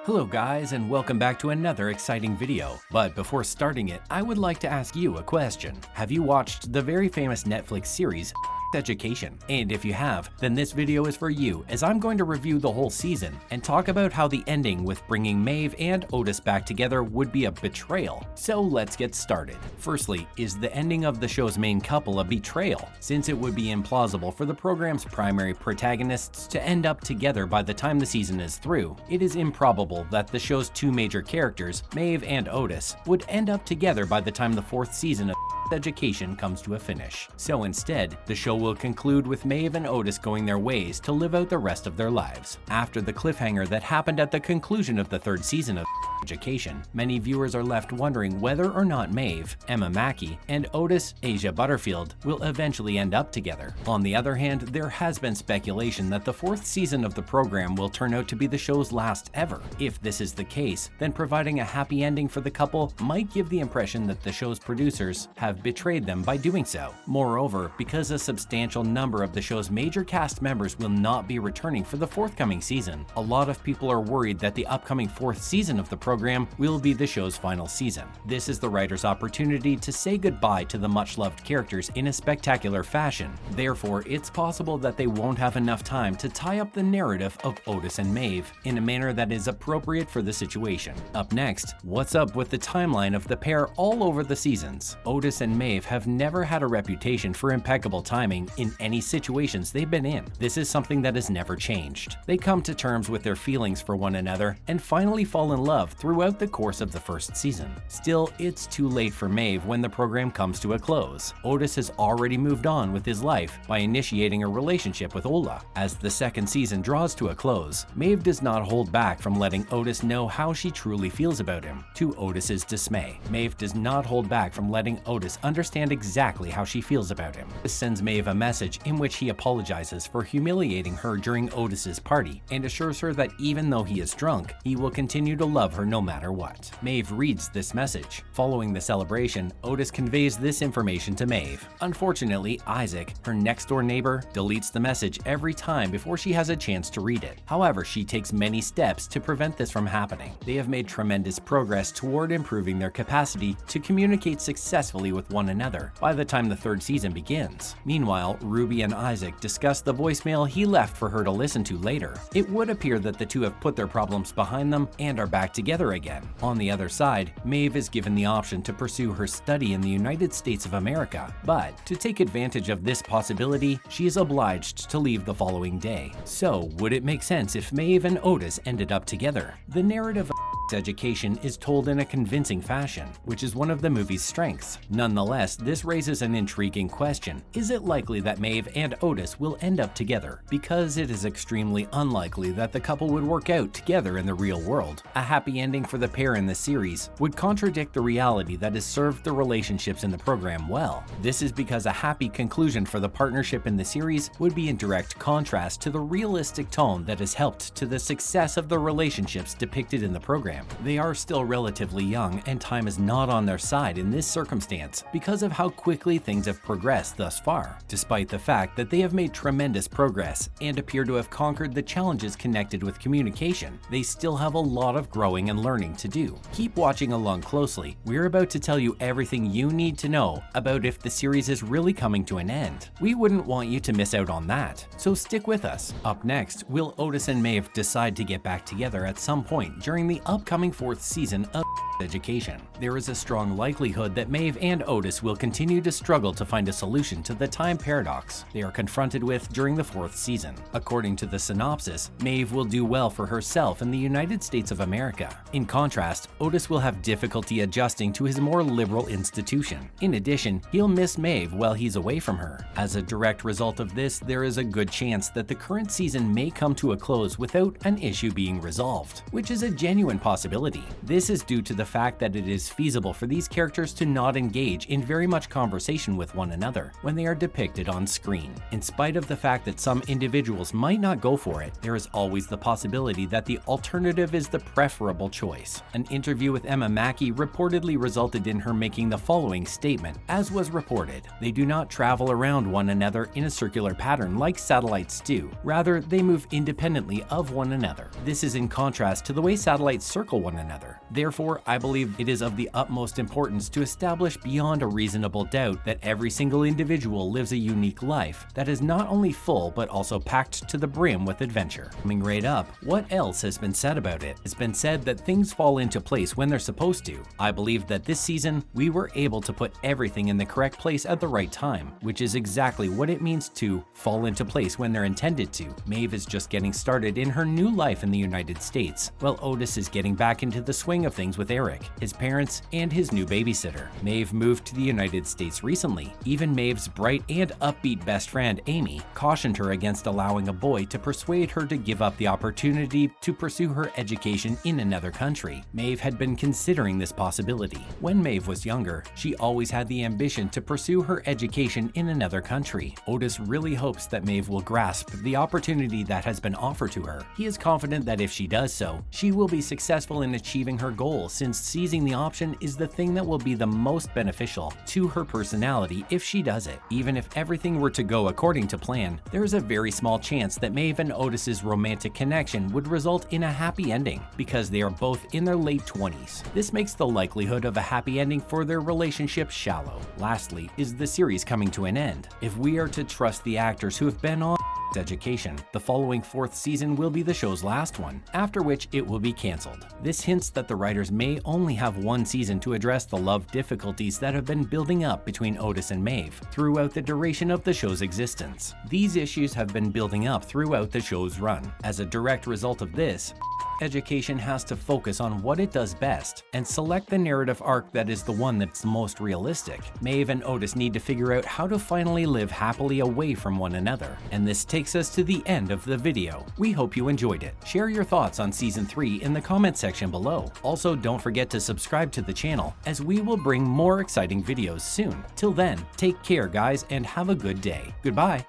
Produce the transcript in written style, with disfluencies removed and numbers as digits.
Hello guys, and welcome back to another exciting video. But before starting it, I would like to ask you a question. Have you watched the very famous Netflix series Education? And if you have, then this video is for you, as I'm going to review the whole season and talk about how the ending with bringing Maeve and Otis back together would be a betrayal. So let's get started. Firstly, is the ending of the show's main couple a betrayal? Since it would be implausible for the program's primary protagonists to end up together by the time the season is through, it is improbable that the show's two major characters, Maeve and Otis, would end up together by the time the fourth season of Education comes to a finish. So instead, the show will conclude with Maeve and Otis going their ways to live out the rest of their lives. After the cliffhanger that happened at the conclusion of the third season of Education, many viewers are left wondering whether or not Maeve, Emma Mackey, and Otis, Asa Butterfield, will eventually end up together. On the other hand, there has been speculation that the fourth season of the program will turn out to be the show's last ever. If this is the case, then providing a happy ending for the couple might give the impression that the show's producers have betrayed them by doing so. Moreover, because a substantial number of the show's major cast members will not be returning for the forthcoming season, a lot of people are worried that the upcoming fourth season of the program will be the show's final season. This is the writer's opportunity to say goodbye to the much-loved characters in a spectacular fashion. Therefore, it's possible that they won't have enough time to tie up the narrative of Otis and Maeve in a manner that is appropriate for the situation. Up next, what's up with the timeline of the pair all over the seasons? Otis and Maeve have never had a reputation for impeccable timing in any situations they've been in. This is something that has never changed. They come to terms with their feelings for one another and finally fall in love throughout the course of the first season. Still, it's too late for Maeve when the program comes to a close. Otis has already moved on with his life by initiating a relationship with Ola. As the second season draws to a close, Maeve does not hold back from letting Otis know how she truly feels about him, to Otis's dismay. Maeve does not hold back from letting Otis understand exactly how she feels about him. This sends Maeve a message in which he apologizes for humiliating her during Otis's party and assures her that even though he is drunk, he will continue to love her no matter what. Maeve reads this message. Following the celebration, Otis conveys this information to Maeve. Unfortunately, Isaac, her next-door neighbor, deletes the message every time before she has a chance to read it. However, she takes many steps to prevent this from happening. They have made tremendous progress toward improving their capacity to communicate successfully with one another by the time the third season begins. Meanwhile, Ruby and Isaac discuss the voicemail he left for her to listen to later. It would appear that the two have put their problems behind them and are back together again. On the other side, Maeve is given the option to pursue her study in the United States of America, but to take advantage of this possibility, she is obliged to leave the following day. So, would it make sense if Maeve and Otis ended up together? The narrative of Education is told in a convincing fashion, which is one of the movie's strengths. Nonetheless, this raises an intriguing question. Is it likely that Maeve and Otis will end up together? Because it is extremely unlikely that the couple would work out together in the real world. A happy ending for the pair in the series would contradict the reality that has served the relationships in the program well. This is because a happy conclusion for the partnership in the series would be in direct contrast to the realistic tone that has helped to the success of the relationships depicted in the program. They are still relatively young, and time is not on their side in this circumstance because of how quickly things have progressed thus far. Despite the fact that they have made tremendous progress and appear to have conquered the challenges connected with communication, they still have a lot of growing and learning to do. Keep watching along closely. We're about to tell you everything you need to know about if the series is really coming to an end. We wouldn't want you to miss out on that, so stick with us. Up next, will Otis and Maeve decide to get back together at some point during the upcoming fourth season of Education? There is a strong likelihood that Maeve and Otis will continue to struggle to find a solution to the time paradox they are confronted with during the fourth season. According to the synopsis, Maeve will do well for herself in the United States of America. In contrast, Otis will have difficulty adjusting to his more liberal institution. In addition, he'll miss Maeve while he's away from her. As a direct result of this, there is a good chance that the current season may come to a close without an issue being resolved, which is a genuine possibility. This is due to the the fact that it is feasible for these characters to not engage in very much conversation with one another when they are depicted on screen. In spite of the fact that some individuals might not go for it, there is always the possibility that the alternative is the preferable choice. An interview with Mackey reportedly resulted in her making the following statement. As was reported, they do not travel around one another in a circular pattern like satellites do. Rather, they move independently of one another. This is in contrast to the way satellites circle one another. Therefore, I believe it is of the utmost importance to establish beyond a reasonable doubt that every single individual lives a unique life that is not only full but also packed to the brim with adventure. Coming right up, what else has been said about it? It's been said that things fall into place when they're supposed to. I believe that this season, we were able to put everything in the correct place at the right time, which is exactly what it means to fall into place when they're intended to. Maeve is just getting started in her new life in the United States, while Otis is getting back into the swing of things with Eric, his parents, and his new babysitter. Maeve moved to the United States recently. Even Maeve's bright and upbeat best friend, Amy, cautioned her against allowing a boy to persuade her to give up the opportunity to pursue her education in another country. Maeve had been considering this possibility. When Maeve was younger, she always had the ambition to pursue her education in another country. Otis really hopes that Maeve will grasp the opportunity that has been offered to her. He is confident that if she does so, she will be successful in achieving her goal, since seizing the option is the thing that will be the most beneficial to her personality if she does it. Even if everything were to go according to plan, there is a very small chance that Maeve and Otis's romantic connection would result in a happy ending, because they are both in their late 20s. This makes the likelihood of a happy ending for their relationship shallow. Lastly, is the series coming to an end? If we are to trust the actors who have been on Education, the following 4th season will be the show's last one, after which it will be cancelled. This hints that the writers may only have one season to address the love difficulties that have been building up between Otis and Maeve throughout the duration of the show's existence. These issues have been building up throughout the show's run. As a direct result of this, Education has to focus on what it does best and select the narrative arc that is the one that's the most realistic. Maeve and Otis need to figure out how to finally live happily away from one another. And this takes us to the end of the video. We hope you enjoyed it. Share your thoughts on Season 3 in the comment section below. Also, don't forget to subscribe to the channel, as we will bring more exciting videos soon. Till then, take care guys and have a good day. Goodbye.